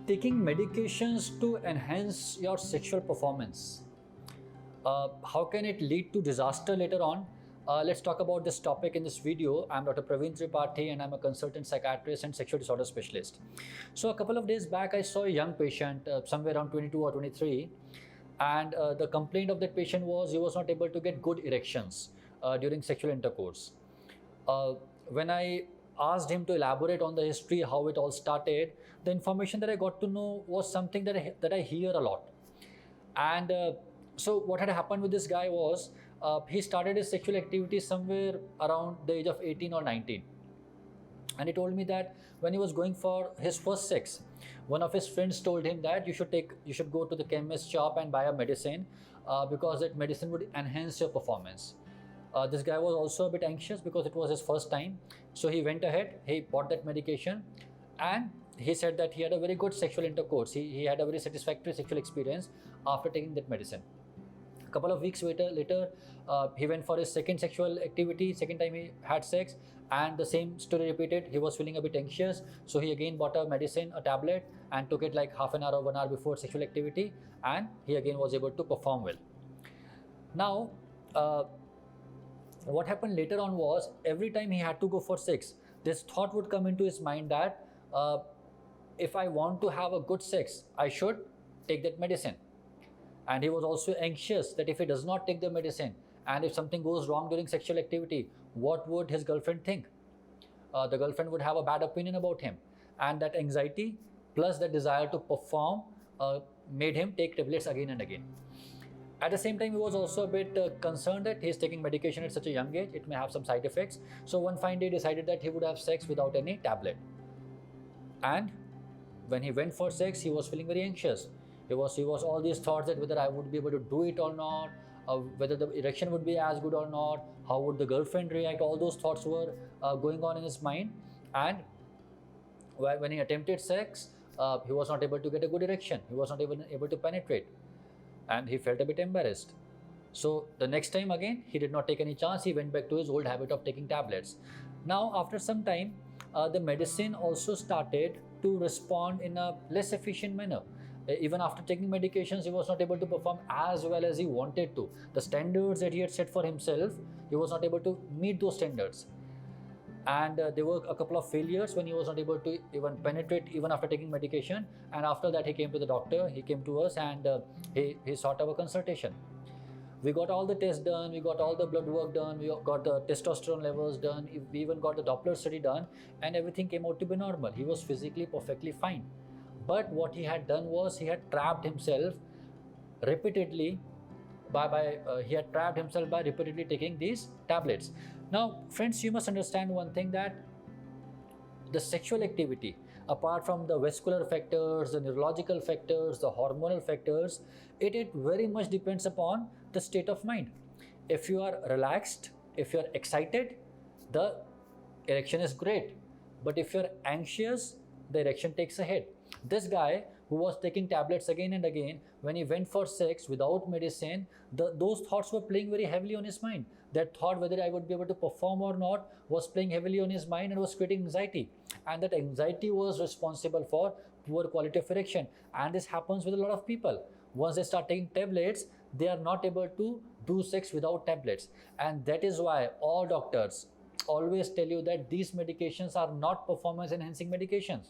Taking medications to enhance your sexual performance. How can it lead to disaster later on? Let's talk about this topic in this video. I'm Dr. Praveen Tripathi and I'm a consultant psychiatrist and sexual disorder specialist. So a couple of days back, I saw a young patient, somewhere around 22 or 23, and the complaint of that patient was he was not able to get good erections during sexual intercourse. When I asked him to elaborate on the history, how it all started, the information that I got to know was something that I hear a lot. And so what had happened with this guy was he started his sexual activity somewhere around the age of 18 or 19. And he told me that when he was going for his first sex, one of his friends told him that you should go to the chemist shop and buy a medicine because that medicine would enhance your performance. This guy was also a bit anxious because it was his first time. So he went ahead, he bought that medication, and he said that he had a very good sexual intercourse. He had a very satisfactory sexual experience after taking that medicine. A couple of weeks later, he went for his second sexual activity. Second time he had sex, and the same story repeated. He was feeling a bit anxious, so he again bought a medicine, a tablet, and took it like half an hour or 1 hour before sexual activity, and he again was able to perform well. Now, what happened later on was every time he had to go for sex, this thought would come into his mind that if I want to have a good sex, I should take that medicine. And he was also anxious that if he does not take the medicine and if something goes wrong during sexual activity, what would his girlfriend think? The girlfriend would have a bad opinion about him. And that anxiety plus the desire to perform made him take tablets again and again. At the same time, he was also a bit concerned that he's taking medication at such a young age, it may have some side effects. So one fine day, he decided that he would have sex without any tablet. And when he went for sex, he was feeling very anxious. He was all these thoughts that whether I would be able to do it or not, whether the erection would be as good or not, how would the girlfriend react. All those thoughts were going on in his mind. And when he attempted sex, he was not able to get a good erection. He was not even able to penetrate. And he felt a bit embarrassed. So the next time again, he did not take any chance. He went back to his old habit of taking tablets. Now, after some time, the medicine also started to respond in a less efficient manner. Even after taking medications, he was not able to perform as well as he wanted to. The standards that he had set for himself, he was not able to meet those standards. And there were a couple of failures when he was not able to even penetrate even after taking medication. And after that, he came to the doctor, he came to us, and he sought our consultation. We got all the tests done, we got all the blood work done, we got the testosterone levels done, we even got the Doppler study done, and everything came out to be normal. He was physically perfectly fine. But what he had done was he had trapped himself repeatedly by repeatedly taking these tablets. Now, friends, you must understand one thing, that the sexual activity, apart from the vascular factors, the neurological factors, the hormonal factors, it very much depends upon the state of mind. If you are relaxed, if you are excited, the erection is great. But if you're anxious, the erection takes a hit. This guy who was taking tablets again and again, when he went for sex without medicine, those thoughts were playing very heavily on his mind. That thought whether I would be able to perform or not was playing heavily on his mind and was creating anxiety. And that anxiety was responsible for poor quality of erection. And this happens with a lot of people. Once they start taking tablets, they are not able to do sex without tablets. And that is why all doctors always tell you that these medications are not performance enhancing medications.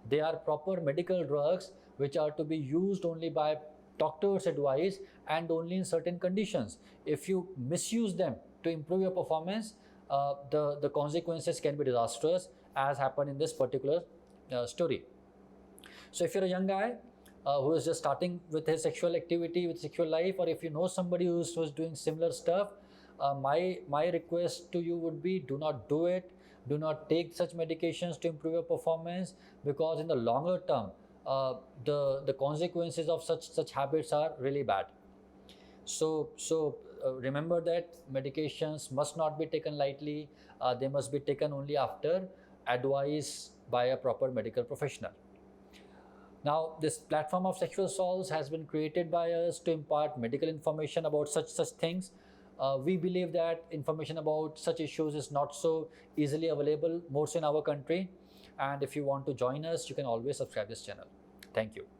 They are proper medical drugs which are to be used only by doctor's advice and only in certain conditions. If you misuse them to improve your performance, the consequences can be disastrous, as happened in this particular story. So if you're a young guy who is just starting with his sexual activity, with sexual life, or if you know somebody who's doing similar stuff, my request to you would be, do not do it. Do not take such medications to improve your performance, because in the longer term, the consequences of such habits are really bad. So remember that medications must not be taken lightly. They must be taken only after advice by a proper medical professional. Now, this platform of Sexual Solves has been created by us to impart medical information about such things. We believe that information about such issues is not so easily available, more so in our country. And if you want to join us, you can always subscribe this channel. Thank you.